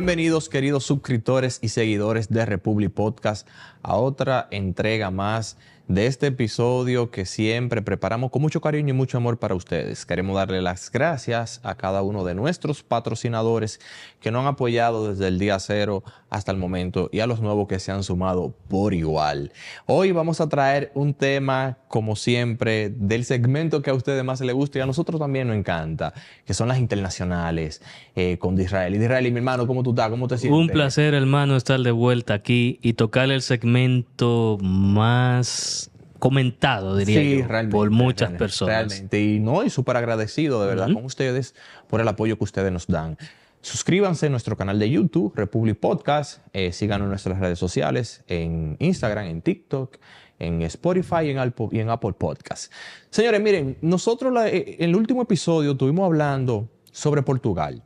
Bienvenidos, queridos suscriptores y seguidores de Republic Podcast, a otra entrega más de este episodio que siempre preparamos con mucho cariño y mucho amor para ustedes. Queremos darle las gracias a cada uno de nuestros patrocinadores que nos han apoyado desde el día cero hasta el momento y a los nuevos que se han sumado por igual. Hoy vamos a traer un tema, como siempre, del segmento que a ustedes más les gusta y a nosotros también nos encanta, que son las internacionales con Disraeli. Disraeli, mi hermano, ¿cómo tú estás? ¿Cómo te sientes? Un placer, hermano, estar de vuelta aquí y tocar el segmento más comentado, diría yo, por muchas personas. Realmente, y súper agradecido de verdad con ustedes por el apoyo que ustedes nos dan. Suscríbanse a nuestro canal de YouTube, Republic Podcast, síganos en nuestras redes sociales, en Instagram, en TikTok, en Spotify y en Apple Podcast. Señores, miren, nosotros en el último episodio estuvimos hablando sobre Portugal.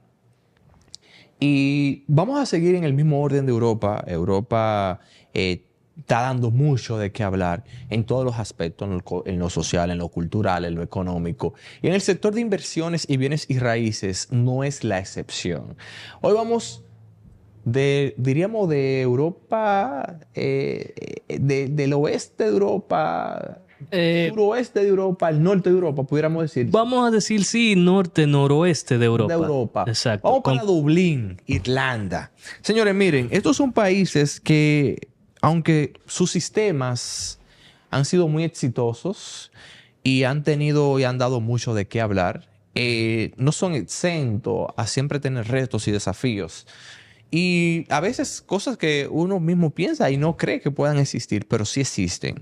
Y vamos a seguir en el mismo orden de Europa. Europa está dando mucho de qué hablar en todos los aspectos, en lo social, en lo cultural, en lo económico. Y en el sector de inversiones y bienes y raíces no es la excepción. Hoy vamos diríamos de Europa, del oeste de Europa, suroeste de Europa, al norte de Europa, pudiéramos decir. Vamos a decir, sí, norte, noroeste de Europa. De Europa. Exacto. Vamos para Dublín, Irlanda. Señores, miren, estos son países que, aunque sus sistemas han sido muy exitosos y han tenido y han dado mucho de qué hablar, no son exentos a siempre tener retos y desafíos. Y a veces cosas que uno mismo piensa y no cree que puedan existir, pero sí existen.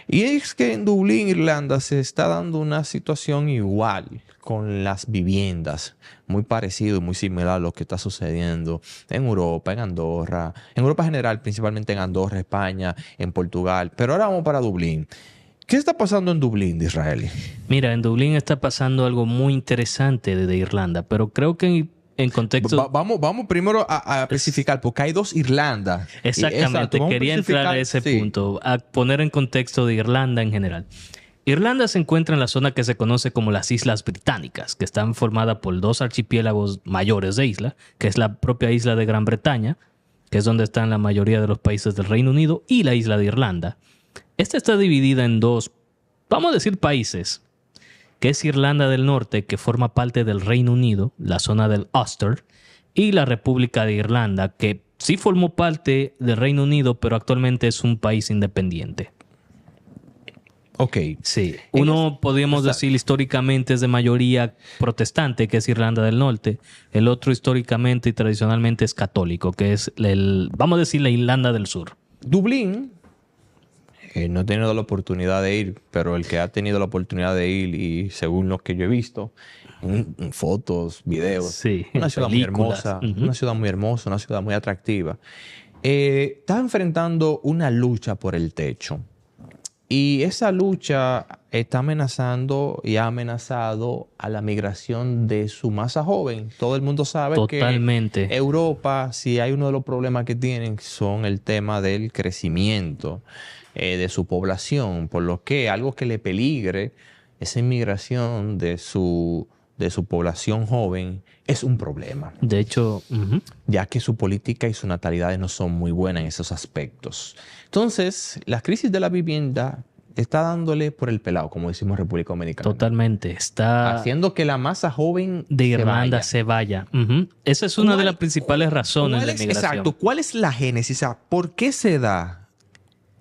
Y es que en Dublín, Irlanda, se está dando una situación igual con las viviendas, muy parecido y muy similar a lo que está sucediendo en Europa, en Andorra, en Europa en general, principalmente en Andorra, España, en Portugal. Pero ahora vamos para Dublín. ¿Qué está pasando en Dublín, Disraeli? Mira, en Dublín está pasando algo muy interesante de Irlanda, pero creo que en contexto... Vamos primero a especificar, porque hay dos Irlandas. Exactamente, quería entrar a ese punto, a poner en contexto de Irlanda en general. Irlanda se encuentra en la zona que se conoce como las Islas Británicas, que están formadas por dos archipiélagos mayores de isla, que es la propia isla de Gran Bretaña, que es donde están la mayoría de los países del Reino Unido, y la isla de Irlanda. Esta está dividida en dos, vamos a decir, países, que es Irlanda del Norte, que forma parte del Reino Unido, la zona del Ulster, y la República de Irlanda, que sí formó parte del Reino Unido, pero actualmente es un país independiente. Ok. Sí. Uno, podríamos decir, históricamente es de mayoría protestante, que es Irlanda del Norte. El otro, históricamente y tradicionalmente, es católico, que es, vamos a decir, la Irlanda del Sur. Dublín, no he tenido la oportunidad de ir, pero el que ha tenido la oportunidad de ir, y según lo que yo he visto, en fotos, videos, sí, una ciudad películas. muy hermosa, una ciudad muy hermosa, una ciudad muy atractiva. Está enfrentando una lucha por el techo. Y esa lucha está amenazando y ha amenazado a la migración de su masa joven. Todo el mundo sabe Totalmente. que Europa, si hay uno de los problemas que tienen, son el tema del crecimiento de su población, por lo que algo que le peligre esa inmigración de su población joven es un problema. De hecho, ya que su política y su natalidad no son muy buenas en esos aspectos. Entonces, la crisis de la vivienda está dándole por el pelado, como decimos en República Dominicana. Totalmente. Está haciendo que la masa joven de Irlanda se vaya. Esa es una de las principales razones de migración. Exacto. ¿Cuál es la génesis? O sea, ¿por qué se da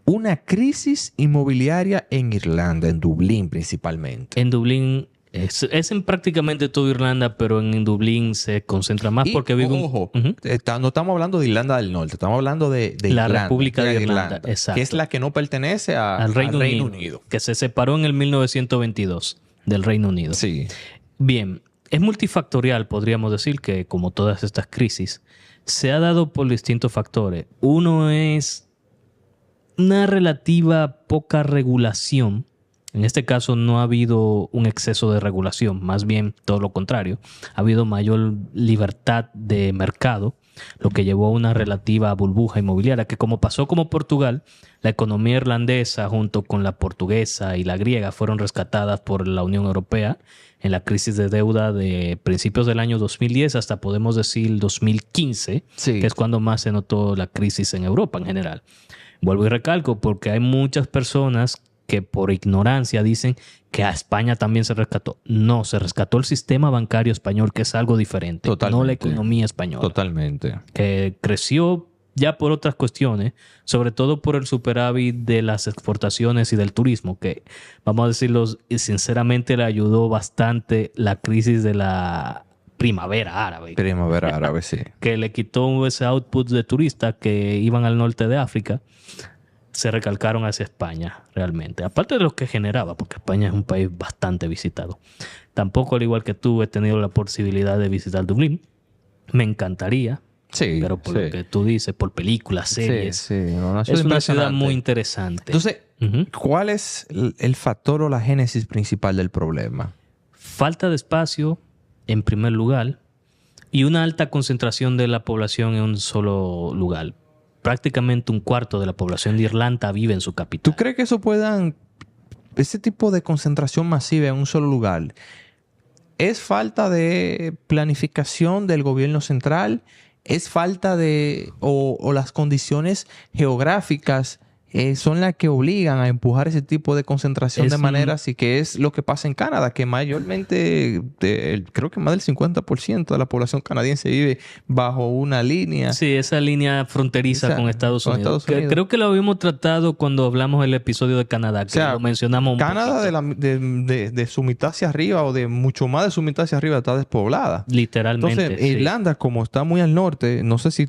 una crisis inmobiliaria en Irlanda, en Dublín principalmente? En Dublín, es en prácticamente toda Irlanda, pero en Dublín se concentra más porque vive ojo, no estamos hablando de Irlanda del Norte, estamos hablando de la Irlanda, República de Irlanda, exacto, que es la que no pertenece al Reino Unido, que se separó en el 1922 del Reino Unido. Sí. Bien, es multifactorial, podríamos decir, que como todas estas crisis, se ha dado por distintos factores. Uno es una relativa poca regulación. En este caso no ha habido un exceso de regulación, más bien todo lo contrario. Ha habido mayor libertad de mercado lo que llevó a una relativa burbuja inmobiliaria que, como pasó como Portugal, la economía irlandesa junto con la portuguesa y la griega fueron rescatadas por la Unión Europea en la crisis de deuda de principios del año 2010 hasta, podemos decir, 2015, que es cuando más se notó la crisis en Europa en general. Vuelvo y recalco porque hay muchas personas que por ignorancia dicen que a España también se rescató. No, se rescató el sistema bancario español, que es algo diferente. Totalmente. No la economía española. Totalmente. Que creció ya por otras cuestiones, sobre todo por el superávit de las exportaciones y del turismo, que, vamos a decirlo sinceramente, le ayudó bastante la crisis de la primavera árabe. Primavera árabe, sí. Que le quitó ese output de turistas que iban al norte de África. Se recalcaron hacia España, realmente. Aparte de lo que generaba, porque España es un país bastante visitado. Tampoco, al igual que tú, he tenido la posibilidad de visitar Dublín. Me encantaría. Sí, pero por lo que tú dices, por películas, series. Es una ciudad muy interesante. Entonces, ¿cuál es el factor o la génesis principal del problema? Falta de espacio, en primer lugar, y una alta concentración de la población en un solo lugar. Prácticamente un cuarto de la población de Irlanda vive en su capital. ¿Tú crees que eso ese tipo de concentración masiva en un solo lugar, es falta de planificación del gobierno central? ¿Es falta o las condiciones geográficas son las que obligan a empujar ese tipo de concentración de manera así, que es lo que pasa en Canadá, que mayormente, creo que más del 50% de la población canadiense vive bajo una línea. Sí, esa línea fronteriza con Estados Unidos. Creo que lo habíamos tratado cuando hablamos del episodio de Canadá, que lo mencionamos un Canadá de su mitad hacia arriba o de mucho más de su mitad hacia arriba está despoblada. Literalmente. Entonces, Irlanda, como está muy al norte, no sé si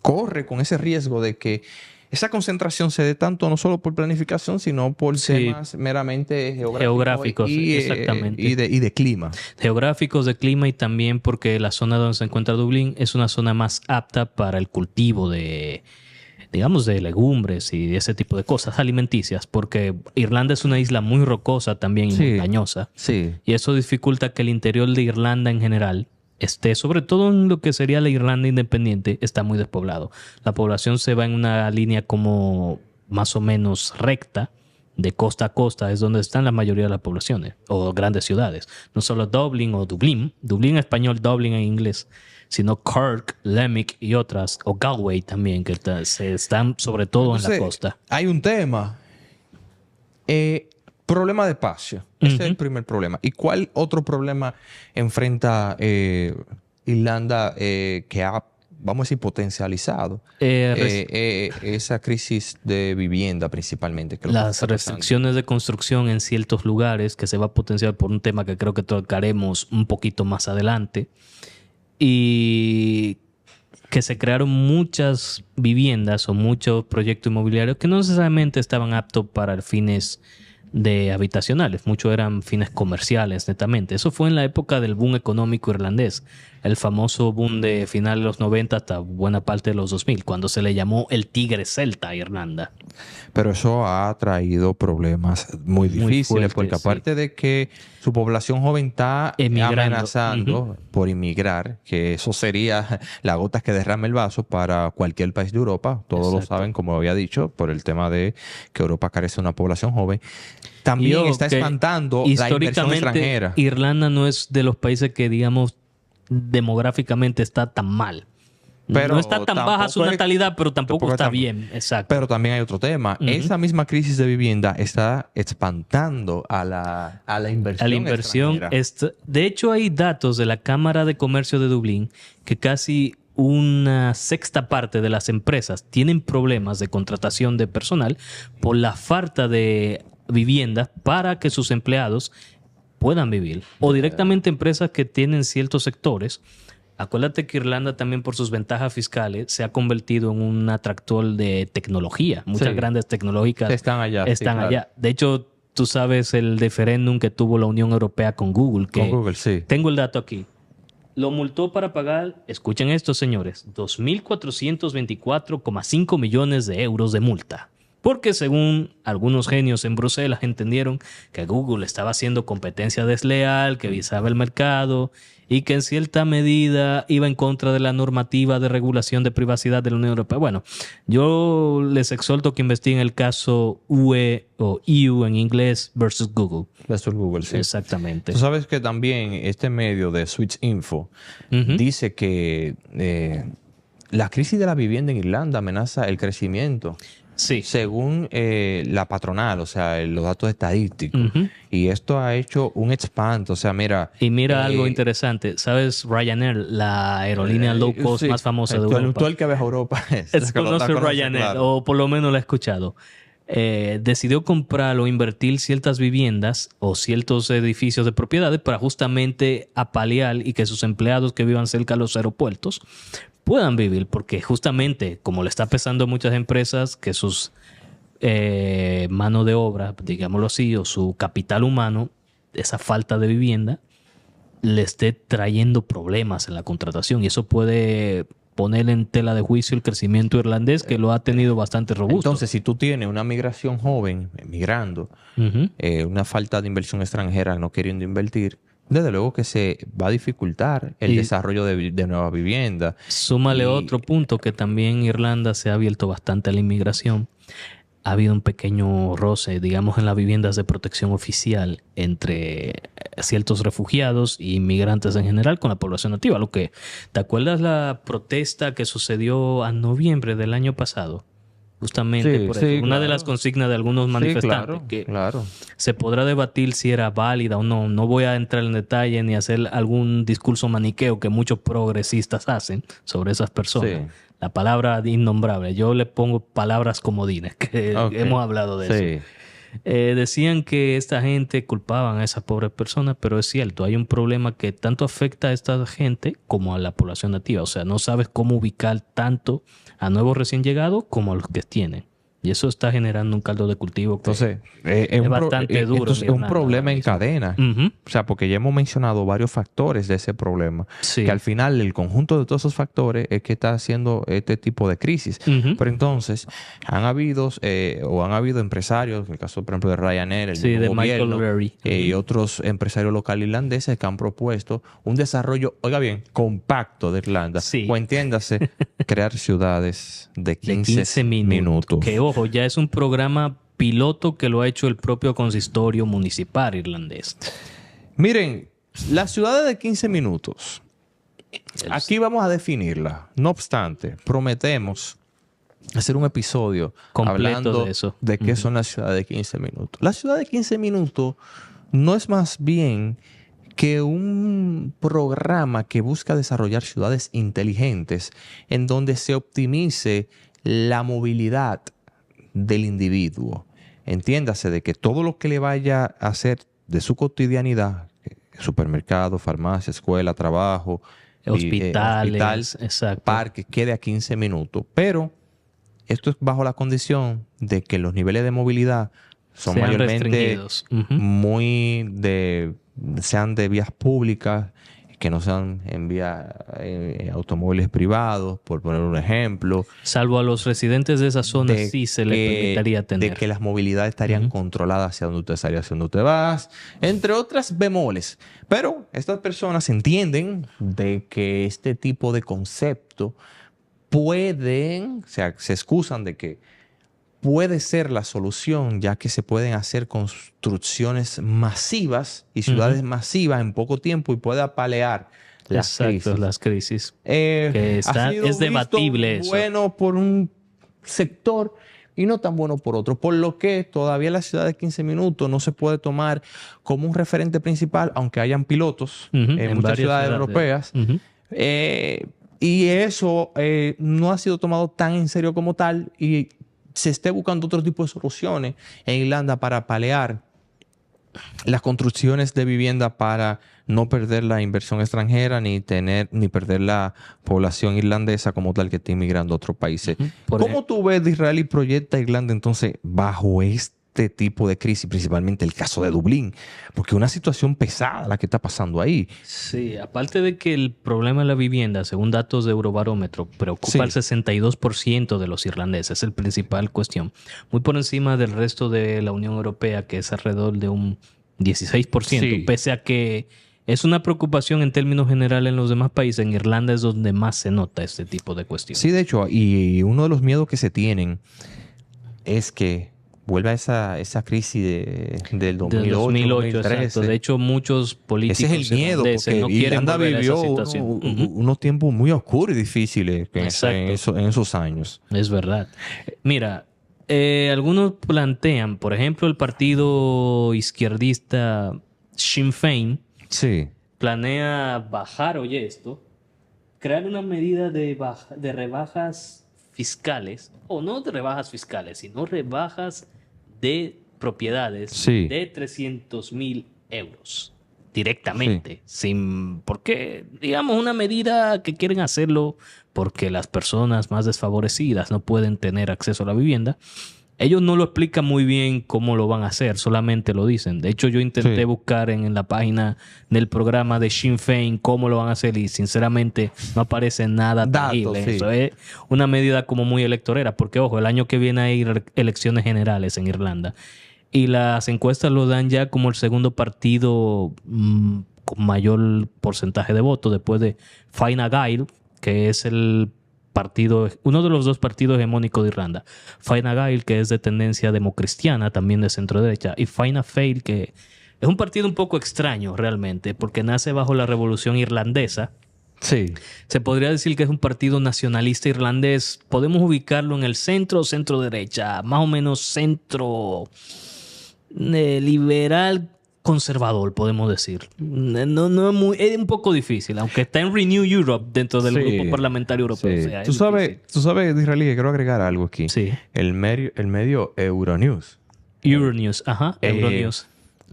corre con ese riesgo de que esa concentración se dé tanto no solo por planificación, sino por temas meramente geográficos exactamente. Y de clima. Geográficos, de clima, y también porque la zona donde se encuentra Dublín es una zona más apta para el cultivo de, digamos, de legumbres y ese tipo de cosas alimenticias, porque Irlanda es una isla muy rocosa también y montañosa. Sí. Y eso dificulta que el interior de Irlanda en general sobre todo en lo que sería la Irlanda independiente, está muy despoblado. La población se va en una línea como más o menos recta, de costa a costa, es donde están la mayoría de las poblaciones o grandes ciudades. No solo Dublín o Dublín en español, Dublín en inglés, sino Cork, Limerick y otras, o Galway también, que están sobre todo en la costa. Hay un tema. Problema de espacio. Ese es el primer problema. ¿Y cuál otro problema enfrenta Irlanda que ha, vamos a decir, potencializado esa crisis de vivienda principalmente? Las restricciones de construcción en ciertos lugares, que se va a potenciar por un tema que creo que tocaremos un poquito más adelante. Y que se crearon muchas viviendas o muchos proyectos inmobiliarios que no necesariamente estaban aptos para fines de habitacionales, muchos eran fines comerciales netamente. Eso fue en la época del boom económico irlandés, el famoso boom de finales de los 90 hasta buena parte de los 2000, cuando se le llamó el tigre celta a Irlanda. Pero eso ha traído problemas muy difíciles, porque aparte de que su población joven está amenazando por inmigrar, que eso sería la gota que derrama el vaso para cualquier país de Europa. Todos lo saben, como había dicho, por el tema de que Europa carece de una población joven. También está espantando la inversión extranjera. Irlanda no es de los países que, digamos, demográficamente está tan mal. Pero no está tan baja su natalidad, pero tampoco está bien. Exacto. Pero también hay otro tema. Esa misma crisis de vivienda está espantando a la inversión extranjera. De hecho, hay datos de la Cámara de Comercio de Dublín que casi una sexta parte de las empresas tienen problemas de contratación de personal por la falta de viviendas para que sus empleados puedan vivir. O directamente empresas que tienen ciertos sectores. Acuérdate que Irlanda también, por sus ventajas fiscales, se ha convertido en un atractor de tecnología. Muchas grandes tecnológicas están allá. Claro. De hecho, tú sabes el referéndum que tuvo la Unión Europea con Google. Con Google, sí. Tengo el dato aquí. Lo multó para pagar, escuchen esto, señores, 2.424,5 millones de euros de multa Porque según algunos genios en Bruselas entendieron que Google estaba haciendo competencia desleal, que visaba el mercado y que en cierta medida iba en contra de la normativa de regulación de privacidad de la Unión Europea. Bueno, yo les exhorto que investiguen el caso UE o EU en inglés versus Google. Versus Google, sí. Exactamente. Tú sabes que también este medio de Switch Info dice que la crisis de la vivienda en Irlanda amenaza el crecimiento. Sí. Según la patronal, o sea, los datos estadísticos. Y esto ha hecho un espanto. O sea, mira... Y mira algo interesante. ¿Sabes? Ryanair, la aerolínea low cost más famosa de Europa. Todo el que viaja a Europa conoce Ryanair, claro. O por lo menos la ha escuchado. Decidió comprar o invertir ciertas viviendas o ciertos edificios de propiedades para justamente apalear y que sus empleados que vivan cerca de los aeropuertos puedan vivir, porque justamente como le está pesando a muchas empresas que sus mano de obra, digámoslo así, o su capital humano, esa falta de vivienda, le esté trayendo problemas en la contratación, y eso puede poner en tela de juicio el crecimiento irlandés, que lo ha tenido bastante robusto. Entonces, si tú tienes una migración joven migrando, una falta de inversión extranjera no queriendo invertir, desde luego que se va a dificultar el desarrollo de nuevas viviendas. Súmale otro punto, que también Irlanda se ha abierto bastante a la inmigración. Ha habido un pequeño roce, digamos, en las viviendas de protección oficial entre ciertos refugiados y inmigrantes en general con la población nativa. ¿Te acuerdas la protesta que sucedió en noviembre del año pasado? Justamente por eso. Una de las consignas de algunos manifestantes, claro. Se podrá debatir si era válida o no. No voy a entrar en detalle ni hacer algún discurso maniqueo que muchos progresistas hacen sobre esas personas. Sí. La palabra innombrable. Yo le pongo palabras comodines, que hemos hablado de eso. Decían que esta gente culpaban a esas pobres personas, pero es cierto, hay un problema que tanto afecta a esta gente como a la población nativa. O sea, no sabes cómo ubicar tanto a nuevos recién llegados como a los que tienen. Y eso está generando un caldo de cultivo. Entonces, es bastante duro. Es un problema en cadena. O sea, porque ya hemos mencionado varios factores de ese problema. Sí. Que al final, el conjunto de todos esos factores es que está haciendo este tipo de crisis. Pero entonces, han habido empresarios, en el caso, por ejemplo, de Ryanair, de Michael O'Leary, y otros empresarios locales irlandeses que han propuesto un desarrollo, oiga bien, compacto de Irlanda. Sí. O entiéndase, crear ciudades de 15 minutos. Que, ojo, ya es un programa piloto que lo ha hecho el propio consistorio municipal irlandés. Miren, las ciudades de 15 minutos, aquí vamos a definirla. No obstante, prometemos hacer un episodio completo hablando de eso. De qué son las ciudades de 15 minutos. La ciudad de 15 minutos no es más bien que un programa que busca desarrollar ciudades inteligentes en donde se optimice la movilidad del individuo. Entiéndase de que todo lo que le vaya a hacer de su cotidianidad, supermercado, farmacia, escuela, trabajo, hospitales, exacto, parque, quede a 15 minutos. Pero esto es bajo la condición de que los niveles de movilidad son sean mayormente sean de vías públicas, que no sean en automóviles privados, por poner un ejemplo. Salvo a los residentes de esa zona sí se les permitiría tener. De que las movilidades estarían controladas hacia donde usted sale, hacia donde usted vas, entre otras bemoles. Pero estas personas entienden de que este tipo de concepto pueden, o sea, se excusan de que puede ser la solución, ya que se pueden hacer construcciones masivas y ciudades masivas en poco tiempo y puede apalear las crisis. Es debatible eso. Bueno por un sector y no tan bueno por otro, por lo que todavía la ciudad de 15 minutos no se puede tomar como un referente principal, aunque hayan pilotos en muchas ciudades europeas. Y eso no ha sido tomado tan en serio como tal, y se esté buscando otro tipo de soluciones en Irlanda para paliar las construcciones de vivienda para no perder la inversión extranjera ni perder la población irlandesa como tal que está inmigrando a otros países. ¿Cómo tú ves de Israel y proyecta Irlanda entonces bajo este este tipo de crisis, principalmente el caso de Dublín, porque es una situación pesada la que está pasando ahí. Sí, aparte de que el problema de la vivienda, según datos de Eurobarómetro, preocupa al 62% de los irlandeses, es el principal cuestión, muy por encima del resto de la Unión Europea, que es alrededor de un 16%, pese a que es una preocupación en términos generales en los demás países. En Irlanda es donde más se nota este tipo de cuestiones. Sí, de hecho, y uno de los miedos que se tienen es que vuelva esa crisis del 2008, 2013. Exacto. De hecho, muchos políticos ese es el miedo, porque no quieren Irlanda volver a esa vivió situación. unos tiempos muy oscuros y difíciles en esos años. Es verdad. Mira, algunos plantean, por ejemplo, el partido izquierdista Sinn Féin planea bajar, oye esto, crear una medida de rebajas fiscales, o no de rebajas fiscales, sino rebajas de propiedades de 300,000 euros directamente, porque digamos una medida que quieren hacerlo porque las personas más desfavorecidas no pueden tener acceso a la vivienda. Ellos no lo explican muy bien cómo lo van a hacer, solamente lo dicen. De hecho, yo intenté buscar en la página del programa de Sinn Féin cómo lo van a hacer y sinceramente no aparece nada tangible. Eso es una medida como muy electorera, porque ojo, el año que viene hay elecciones generales en Irlanda y las encuestas lo dan ya como el segundo partido con mayor porcentaje de votos después de Fine Gael, que es uno de los dos partidos hegemónicos de Irlanda. Fine Gael, que es de tendencia democristiana, también de centro derecha, y Fianna Fáil, que es un partido un poco extraño realmente, porque nace bajo la Revolución Irlandesa. Sí. Se podría decir que es un partido nacionalista irlandés. Podemos ubicarlo en el centro o centro derecha, más o menos centro liberal conservador, podemos decir. No es un poco difícil, aunque está en Renew Europe dentro del grupo parlamentario europeo. O sea, tú sabes, Israelí, que quiero agregar algo aquí. Sí. El medio Euronews. Euronews.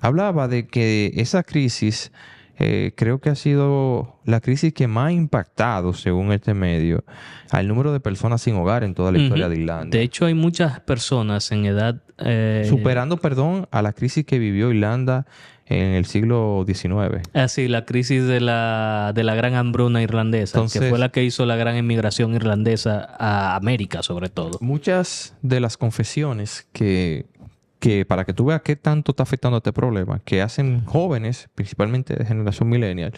Hablaba de que esa crisis creo que ha sido la crisis que más ha impactado, según este medio, al número de personas sin hogar en toda la historia de Irlanda. De hecho, hay muchas personas en edad... superando, a la crisis que vivió Irlanda en el siglo XIX. Sí, la crisis de la gran hambruna irlandesa, que fue la que hizo la gran emigración irlandesa a América, sobre todo. Muchas de las confesiones que para que tú veas qué tanto está afectando este problema, que hacen jóvenes, principalmente de generación millennial,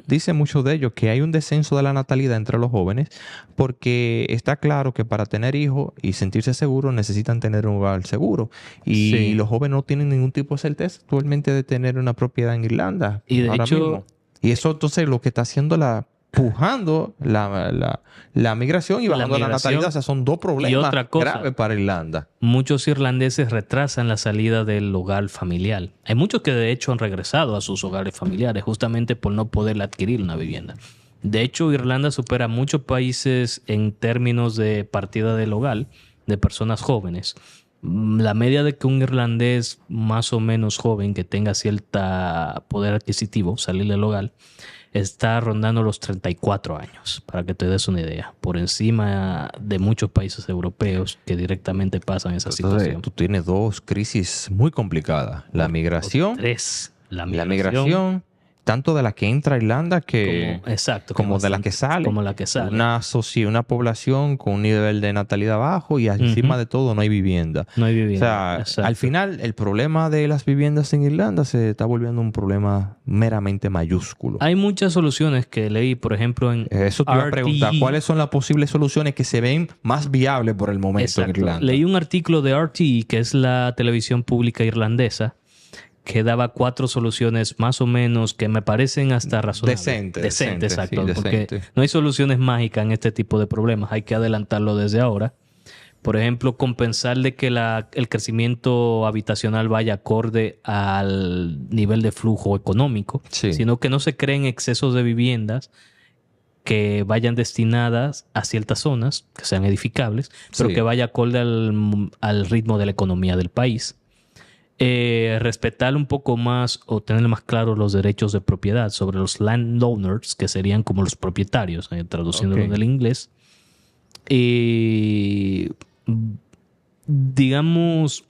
dicen muchos de ellos que hay un descenso de la natalidad entre los jóvenes porque está claro que para tener hijos y sentirse seguros necesitan tener un hogar seguro. Y los jóvenes no tienen ningún tipo de certeza actualmente de tener una propiedad en Irlanda. Y de hecho... mismo. Y eso entonces lo que está haciendo empujando la migración y bajando la natalidad. O sea, son dos problemas graves para Irlanda. Muchos irlandeses retrasan la salida del hogar familiar. Hay muchos que de hecho han regresado a sus hogares familiares justamente por no poder adquirir una vivienda. De hecho, Irlanda supera a muchos países en términos de partida del hogar de personas jóvenes. La media de que un irlandés más o menos joven que tenga cierto poder adquisitivo, salir del hogar, está rondando los 34 años, para que te des una idea. Por encima de muchos países europeos que directamente pasan esa situación. Tú tienes dos crisis muy complicadas. La migración. La migración. Tanto de la que entra a Irlanda como de la que sale. Como la que sale. Una población con un nivel de natalidad bajo y encima de todo no hay vivienda. No hay vivienda. O sea, al final el problema de las viviendas en Irlanda se está volviendo un problema meramente mayúsculo. Hay muchas soluciones que leí, por ejemplo, en Eso te iba a preguntar. ¿Cuáles son las posibles soluciones que se ven más viables por el momento en Irlanda? Leí un artículo de RTE, que es la televisión pública irlandesa, que daba 4 soluciones más o menos que me parecen hasta razonables. Decente, exacto. Sí, porque no hay soluciones mágicas en este tipo de problemas. Hay que adelantarlo desde ahora. Por ejemplo, compensar de que el crecimiento habitacional vaya acorde al nivel de flujo económico, sino que no se creen excesos de viviendas que vayan destinadas a ciertas zonas, que sean edificables, pero que vaya acorde al ritmo de la economía del país. Respetar un poco más o tener más claros los derechos de propiedad sobre los landowners, que serían como los propietarios, traduciéndolo del inglés. Digamos,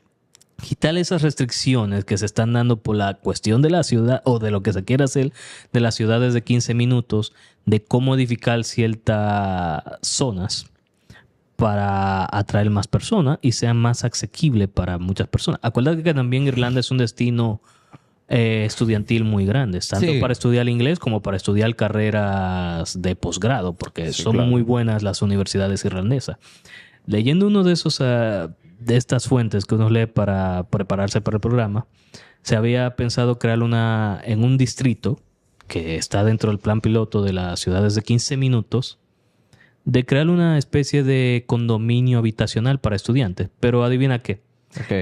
quitar esas restricciones que se están dando por la cuestión de la ciudad o de lo que se quiere hacer de las ciudades de 15 minutos, de cómo edificar ciertas zonas para atraer más personas y sean más asequibles para muchas personas. Acuérdate que también Irlanda es un destino estudiantil muy grande, tanto para estudiar inglés como para estudiar carreras de posgrado, porque son muy buenas las universidades irlandesas. Leyendo uno de esos de estas fuentes que uno lee para prepararse para el programa, se había pensado crear en un distrito que está dentro del plan piloto de las ciudades de 15 minutos, de crear una especie de condominio habitacional para estudiantes. Pero adivina qué.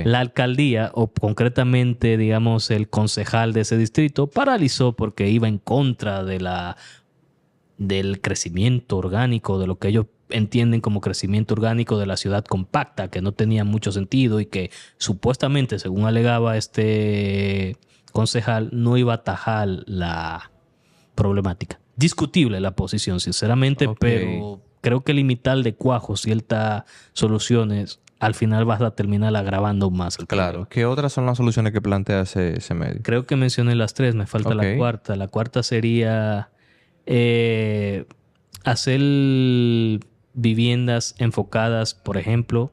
La alcaldía, o concretamente, digamos, el concejal de ese distrito, paralizó porque iba en contra del crecimiento orgánico, de lo que ellos entienden como crecimiento orgánico de la ciudad compacta, que no tenía mucho sentido y que supuestamente, según alegaba este concejal, no iba a atajar la problemática. Discutible la posición, sinceramente, pero creo que limitar de cuajo ciertas soluciones al final vas a terminar agravando más el problema. Claro. ¿Qué otras son las soluciones que plantea ese medio? Creo que mencioné las 3, me falta la cuarta. La cuarta sería hacer viviendas enfocadas, por ejemplo,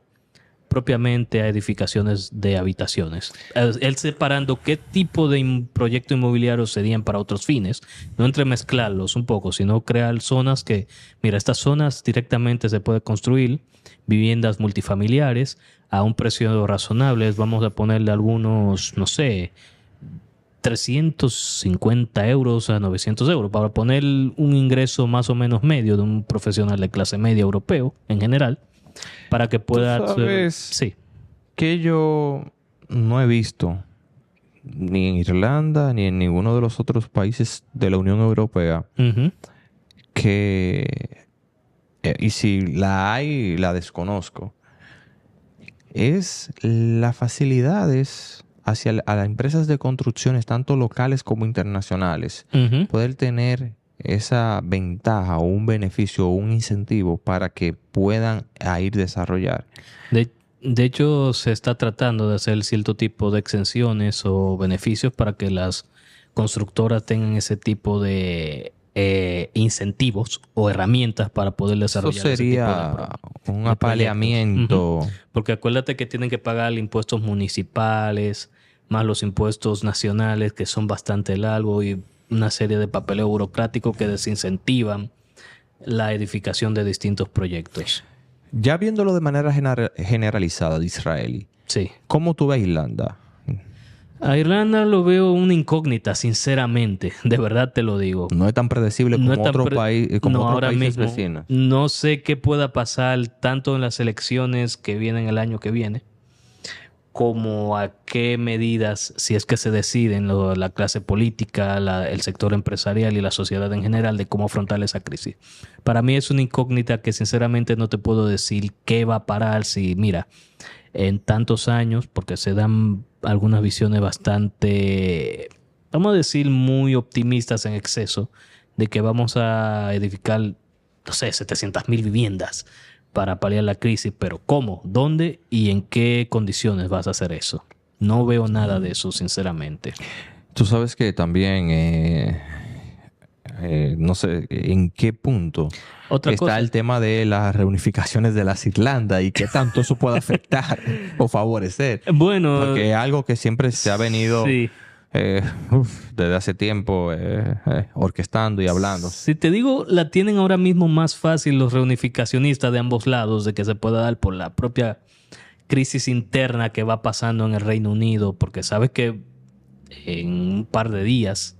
propiamente a edificaciones de habitaciones. Él separando qué tipo de proyecto inmobiliario serían para otros fines, no entremezclarlos un poco, sino crear zonas que, mira, estas zonas directamente se puede construir viviendas multifamiliares a un precio razonable. Vamos a ponerle algunos, no sé, 350 euros a 900 euros para poner un ingreso más o menos medio de un profesional de clase media europeo en general, para que pueda... Sí. Que yo no he visto ni en Irlanda ni en ninguno de los otros países de la Unión Europea que... y si la hay, la desconozco. Es las facilidades hacia a las empresas de construcciones, tanto locales como internacionales, poder tener esa ventaja o un beneficio o un incentivo para que puedan ir desarrollar. De hecho, se está tratando de hacer cierto tipo de exenciones o beneficios para que las constructoras tengan ese tipo de incentivos o herramientas para poder desarrollar. Eso sería un apaleamiento. Porque acuérdate que tienen que pagar impuestos municipales, más los impuestos nacionales, que son bastante largos, y una serie de papeleo burocrático que desincentivan la edificación de distintos proyectos. Ya viéndolo de manera generalizada de Israel, sí. ¿Cómo tú ves Irlanda? A Irlanda lo veo una incógnita, sinceramente. De verdad te lo digo. No es tan predecible como otros países vecinos. No sé qué pueda pasar tanto en las elecciones que vienen el año que viene, como a qué medidas, si es que se deciden la clase política, el sector empresarial y la sociedad en general, de cómo afrontar esa crisis. Para mí es una incógnita que sinceramente no te puedo decir qué va a parar si, mira, en tantos años, porque se dan algunas visiones bastante, vamos a decir, muy optimistas en exceso, de que vamos a edificar, no sé, 700,000 viviendas para paliar la crisis, pero ¿cómo? ¿Dónde? ¿Y en qué condiciones vas a hacer eso? No veo nada de eso, sinceramente. Tú sabes que también, no sé en qué punto está el tema de las reunificaciones de las Irlandas y qué tanto eso puede afectar o favorecer. Bueno, porque es algo que siempre se ha venido... Sí. Desde hace tiempo orquestando y hablando. Si te digo, la tienen ahora mismo más fácil los reunificacionistas de ambos lados, de que se pueda dar por la propia crisis interna que va pasando en el Reino Unido, porque sabes que en un par de días,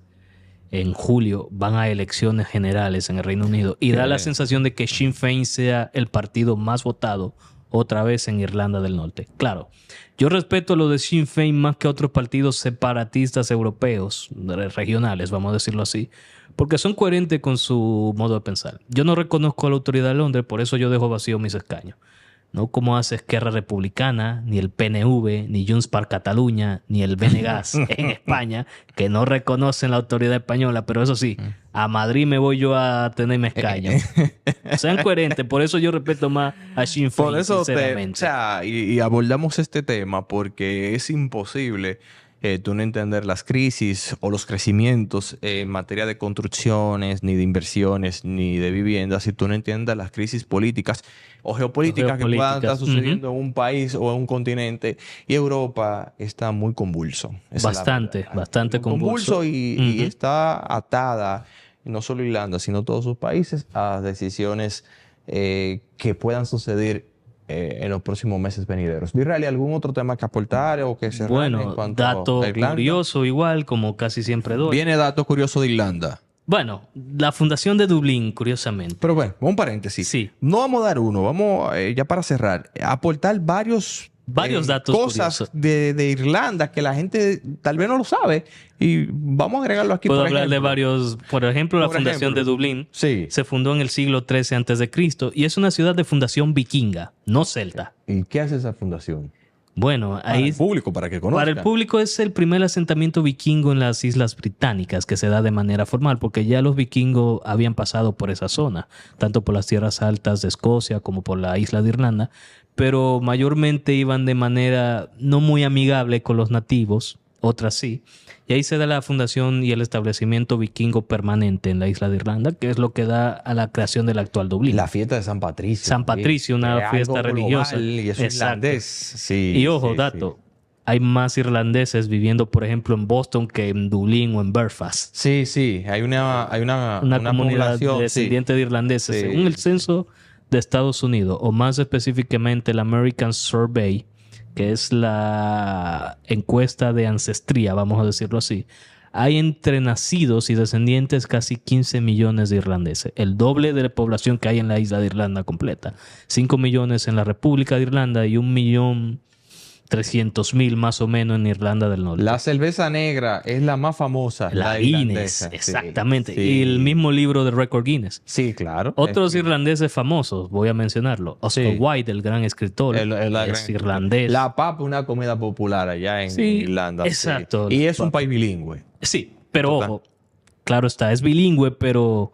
en julio, van a elecciones generales en el Reino Unido y da la sensación de que Sinn Féin sea el partido más votado otra vez en Irlanda del Norte. Claro, yo respeto lo de Sinn Féin más que otros partidos separatistas europeos, regionales, vamos a decirlo así, porque son coherentes con su modo de pensar. Yo no reconozco a la autoridad de Londres, por eso yo dejo vacío mis escaños. no como hace Esquerra Republicana, ni el PNV, ni Junts per Catalunya, ni el BNGAS en España, que no reconocen la autoridad española, pero eso sí, a Madrid me voy yo a tenerme escaño. Sean coherentes, por eso yo respeto más a Sinn Féin, por eso sinceramente. y abordamos este tema porque es imposible tú no entender las crisis o los crecimientos en materia de construcciones, ni de inversiones, ni de viviendas, si tú no entiendes las crisis políticas o geopolíticas que puedan estar sucediendo en un país o en un continente. Y Europa está muy convulso. Bastante convulso. Y está atada, no solo Irlanda, sino todos sus países, a decisiones que puedan suceder en los próximos meses venideros. Virrali, ¿algún otro tema que aportar o que cerrar en cuanto dato a Irlanda? Curioso igual, como casi siempre doy. Viene dato curioso de Irlanda. Bueno, la fundación de Dublín, curiosamente. Pero bueno, un paréntesis. Sí. No vamos a dar uno, vamos ya para cerrar, a aportar varios datos cosas de Irlanda que la gente tal vez no lo sabe y vamos a agregarlo aquí. Puedo hablar de varios. Por ejemplo, la fundación de Dublín se fundó en el siglo XIII a.C. y es una ciudad de fundación vikinga, no celta. ¿Y qué hace esa fundación? Bueno, ahí... Para el público, para que conozcan. Para el público es el primer asentamiento vikingo en las Islas Británicas que se da de manera formal, porque ya los vikingos habían pasado por esa zona, tanto por las tierras altas de Escocia como por la isla de Irlanda, pero mayormente iban de manera no muy amigable con los nativos, otras sí. Y ahí se da la fundación y el establecimiento vikingo permanente en la isla de Irlanda, que es lo que da a la creación del actual Dublín. La fiesta de San Patricio. San Patricio, una fiesta religiosa. Y es irlandés. Sí, y ojo, dato. Hay más irlandeses viviendo, por ejemplo, en Boston que en Dublín o en Belfast. Sí, sí. Hay una comunidad descendiente de irlandeses. Sí. Según el censo de Estados Unidos, o más específicamente el American Survey, que es la encuesta de ancestría, vamos a decirlo así, hay entre nacidos y descendientes casi 15 millones de irlandeses, el doble de la población que hay en la isla de Irlanda completa. 5 millones en la República de Irlanda y 1.300.000 más o menos en Irlanda del Norte. La cerveza negra es la más famosa. La Guinness, exactamente. Sí. Y el mismo libro de récord Guinness. Sí, claro. Otros irlandeses famosos, voy a mencionarlo. Oscar Wilde, el gran escritor, es irlandés. La papa, una comida popular allá en Irlanda. Exacto. Sí. Y es un país bilingüe. Sí, pero ojo, claro está, es bilingüe, pero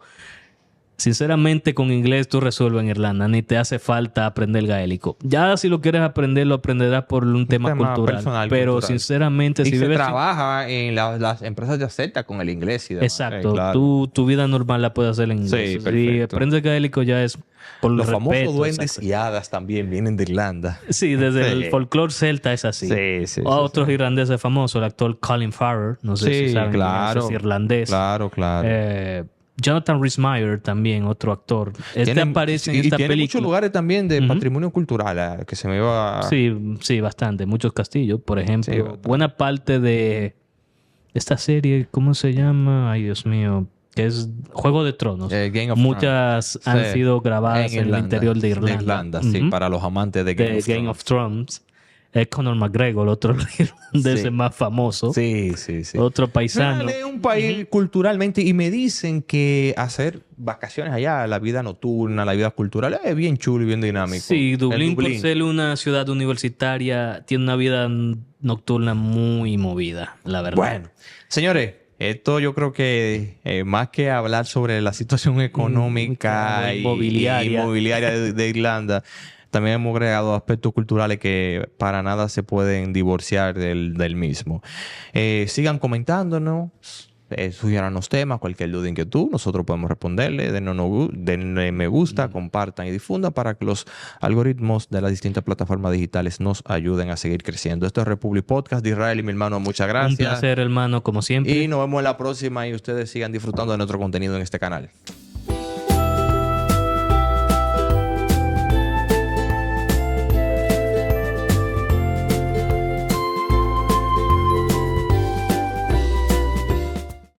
sinceramente con inglés tú resuelves en Irlanda, ni te hace falta aprender el gaélico. Ya si lo quieres aprender, lo aprenderás por un tema cultural. Personal, pero cultural. Sinceramente, y si se vives... trabaja en las empresas de acepta con el inglés y demás. Exacto. Claro. Tu vida normal la puedes hacer en inglés. Sí, si perfecto. aprendes gaélico ya es por los respeto, famosos duendes exacto. y hadas también vienen de Irlanda. Sí, desde el folclore celta es así. Sí. Otros irlandeses famosos, el actor Colin Farrell, no sé si saben, claro, es irlandés. Claro. Jonathan Rhys-Meyers también, otro actor. Aparece en esta tiene película. muchos lugares también de patrimonio cultural que se me va... Sí, bastante. Muchos castillos, por ejemplo. Buena parte de esta serie, ¿cómo se llama? Ay, Dios mío. Que es Juego de Tronos. Game of Muchas han sido grabadas en el interior de Irlanda. Sí, para los amantes de Game of Thrones. Es Conor McGregor, otro irlandés más famoso. Sí. Otro paisano. Es un país culturalmente, y me dicen que hacer vacaciones allá, la vida nocturna, la vida cultural, es bien chulo y bien dinámico. Sí, Dublín, por ser una ciudad universitaria, tiene una vida nocturna muy movida, la verdad. Bueno, señores, esto yo creo que más que hablar sobre la situación económica y inmobiliaria de Irlanda, también hemos agregado aspectos culturales que para nada se pueden divorciar del mismo. Sigan comentándonos, sugierannos temas, cualquier duda, inquietud, nosotros podemos responderle, denle me gusta, compartan y difundan para que los algoritmos de las distintas plataformas digitales nos ayuden a seguir creciendo. Esto es Republic Podcast de Israel y mi hermano, muchas gracias. Un placer, hermano, como siempre. Y nos vemos en la próxima y ustedes sigan disfrutando de nuestro contenido en este canal.